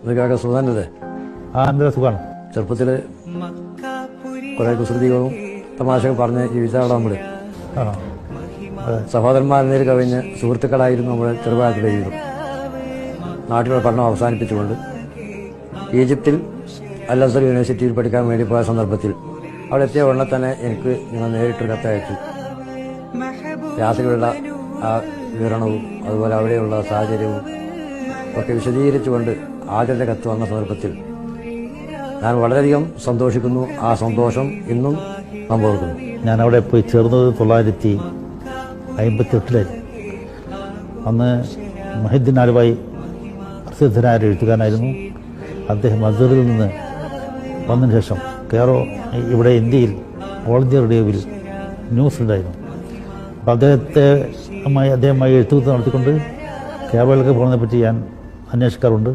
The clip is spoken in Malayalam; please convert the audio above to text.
ഇതൊക്കെ സുഖാനല്ലേ? എന്താ സുഖമാണ്. ചെറുപ്പത്തിൽ കുറേ കുസൃതികളും തമാശകൾ പറഞ്ഞ് ജീവിച്ചാണ് നമ്മൾ. സഹോദരന്മാരെന്നതിൽ കവിഞ്ഞ് സുഹൃത്തുക്കളായിരുന്നു നമ്മുടെ ചെറുപ്രായത്തിലെ ജീവിതം. നാട്ടിലുള്ള പഠനം അവസാനിപ്പിച്ചുകൊണ്ട് ഈജിപ്തിൽ അൽ അസ്ഹർ യൂണിവേഴ്സിറ്റിയിൽ പഠിക്കാൻ വേണ്ടി പോയ സന്ദർഭത്തിൽ അവിടെ എത്തിയ ഉടനെ തന്നെ എനിക്ക് നിങ്ങൾ നേരിട്ടൊരു കത്തയച്ചു. രാത്രിയുള്ള ആ വിവരണവും അതുപോലെ അവിടെയുള്ള സാഹചര്യവും ഒക്കെ വിശദീകരിച്ചുകൊണ്ട് ആദ്യത്തെ കത്ത് വന്ന സന്ദർഭത്തിൽ ഞാൻ വളരെയധികം സന്തോഷിക്കുന്നു. ആ സന്തോഷം ഇന്നും സംഭവിക്കുന്നു. ഞാൻ അവിടെ പോയി ചേർന്നത് 1958 അന്ന് മൊഹിദ്ദീൻ ആലുവായി പ്രസിദ്ധനായ എഴുത്തുകാരനായിരുന്നു. അദ്ദേഹം അസ്ഹറിൽ നിന്ന് വന്നതിന് ശേഷം കേരോ ഇവിടെ ഇന്ത്യയിൽ ഓൾ ഇന്ത്യ റേഡിയോയിൽ ന്യൂസ് ഉണ്ടായിരുന്നു. അപ്പോൾ അദ്ദേഹവുമായി എഴുത്തുകുത്ത് നടത്തിക്കൊണ്ട് കേരളത്തിലേക്ക് പോകുന്നതിനെ പറ്റി ഞാൻ അന്വേഷിക്കാറുണ്ട്.